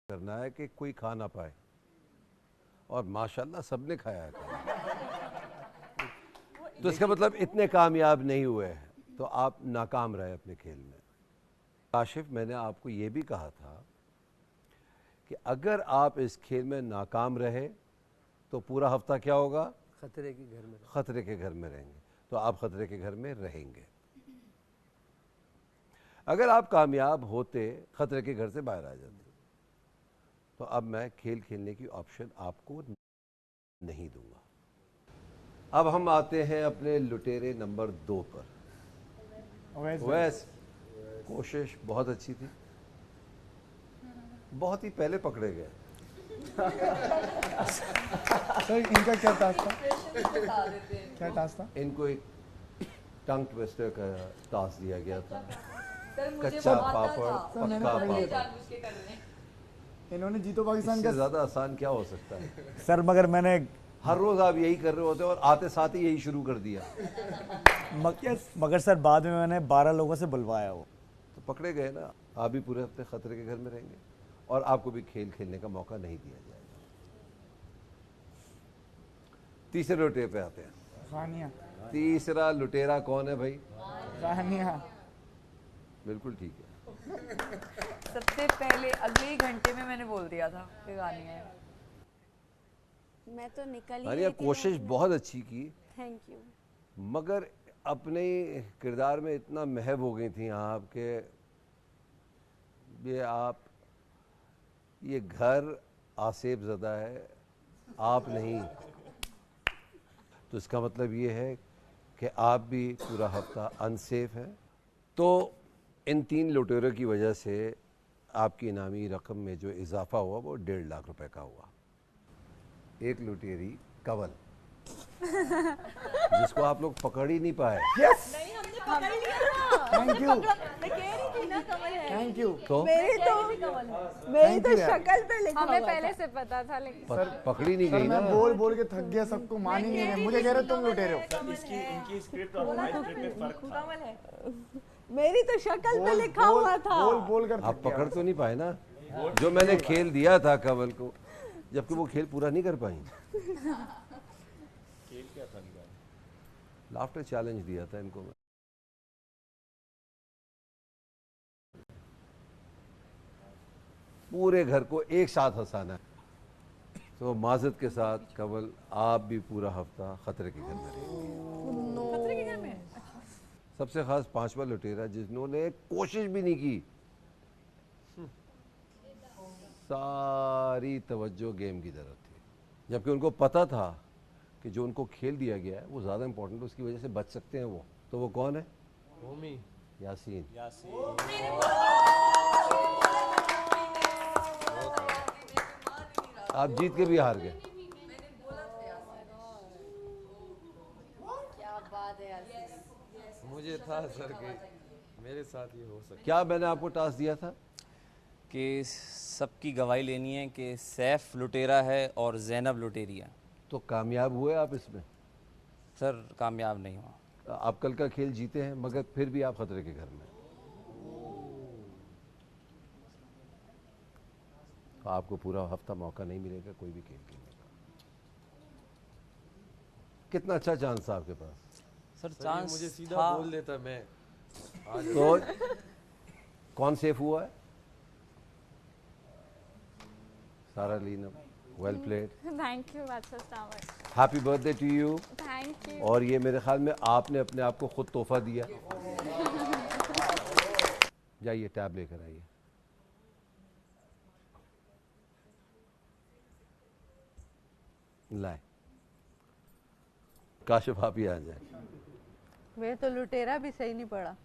करना है कि कोई खा ना पाए, और माशाल्लाह सबने खाया है खाना। तो इसका मतलब इतने कामयाब नहीं हुए हैं, तो आप नाकाम रहे अपने खेल में। काशिफ, मैंने आपको ये भी कहा था कि अगर आप इस खेल में नाकाम रहे तो पूरा हफ्ता क्या होगा? खतरे के घर में। खतरे के घर में रहेंगे। तो आप खतरे के घर में रहेंगे। अगर आप कामयाब होते, खतरे के घर से बाहर आ जाते, तो अब मैं खेल खेलने की ऑप्शन आपको नहीं दूंगा। अब हम आते हैं अपने लुटेरे नंबर 2 पर। वैस कोशिश बहुत अच्छी थी, बहुत ही पहले पकड़े गए। सर इनका क्या टास्क था? क्या टास्क था? इनको एक टंग ट्विस्टर का टास्क दिया गया था। मुझे कच्चा वो आता पापड़, था। पक्का पापड़। जानबूझ के कर रहे हैं। इन्होंने जीतो पाकिस्तान इससे का। ज्यादा आसान क्या हो सकता है? सर मगर मैंने हर रोज आप यही कर रहे होते और आते साथ ही यही शुरू कर दिया, मगर सर बाद में मैंने 12 लोगों से बुलवाया वो। तो पकड़े गए ना। आप भी पूरे हफ्ते खतरे के घर में रहेंगे और आपको भी खेल खेलने का मौका नहीं दिया जाएगा। तीसरे लुटेरे पे आते हैं। खानिया। तीसरा लुटेरा कौन है भाई? खानिया। बिल्कुल ठीक है। सबसे पहले अगले ही घंटे में मैंने बोल दिया था कि गानी है। मैं तो निकल ही अरे रही थी कोशिश लेकिन- बहुत अच्छी की, थैंक यू। मगर अपने किरदार में इतना महव हो गई थी आप के ये घर आसेब ज़दा है, आप नहीं। तो इसका मतलब ये है कि आप भी पूरा हफ्ता अनसेफ हैं। तो इन 3 लुटेरों की वजह से आपकी इनामी रकम में जो इजाफा हुआ वो 1.5 लाख रुपए का हुआ। एक लुटेरी कंवल, जिसको आप लोग पकड़ ही नहीं पाए। नहीं, हमने पकड़ लिया था। Thank you. मैं कह रही थी ना कमल है। Thank you. तो मेरी तो Thank you यार। शक्ल पे लिखा हमें हुआ पहले था। से पता था लेकिन पकड़ी नहीं सर गई ना। मैं बोल बोल के थक गया, सबको मान ही नहीं रहे। मुझे कह रहे तुम लुटे रहे हो। इनकी स्क्रिप्ट और हमारी स्क्रिप्ट में फर्क था। कमल है। मेरी तो शक्ल पे लिखा हुआ था। बोल बोल कर आप पकड़ तो नहीं पाए ना जो मैंने खेल दिया था कंवल को, जबकि वो खेल पूरा नहीं कर पाई। खेल क्या था इनका? लाफ्टर चैलेंज दिया था इनको मैं। पूरे घर को एक साथ हंसाना है। तो माजरत के साथ कंवल, आप भी पूरा हफ्ता खतरे के घर में रहेंगे। खतरे के घर में। सबसे खास 5वां लुटेरा जिन्होंने कोशिश भी नहीं की, सारी तवज्जो गेम की तरफ थी, जबकि उनको पता था कि जो उनको खेल दिया गया है वो ज़्यादा इंपॉर्टेंट है, उसकी वजह से बच सकते हैं वो। तो वो कौन है? होमी यासीन। आप जीत के भी हार गए। क्या बात है यार। मुझे था सर कि मेरे साथ ये हो सकता क्या मैंने आपको टास्क दिया था? कि सबकी गवाही लेनी है कि सैफ लुटेरा है और जैनब लुटेरी है। तो कामयाब हुए आप इसमें? सर कामयाब नहीं हुआ। आप कल का खेल जीते हैं, मगर फिर भी आप खतरे के घर में। तो आपको पूरा हफ्ता मौका नहीं मिलेगा कोई भी खेल खेलने का। कितना अच्छा चांस था आपके पास। सर है। चांस मुझे सीधा था। बोल देता मैं। तो कौन सेफ हुआ है? Sara Leena, well played, thank you Badshah सावर, happy birthday to you. Thank you. और ये मेरे ख्याल में आपने अपने आप को खुद तोहफा दिया। जाइए टैब लेकर आइए। लाए काशिफ, आप ही आ जाए। मैं तो लुटेरा भी सही नहीं पड़ा।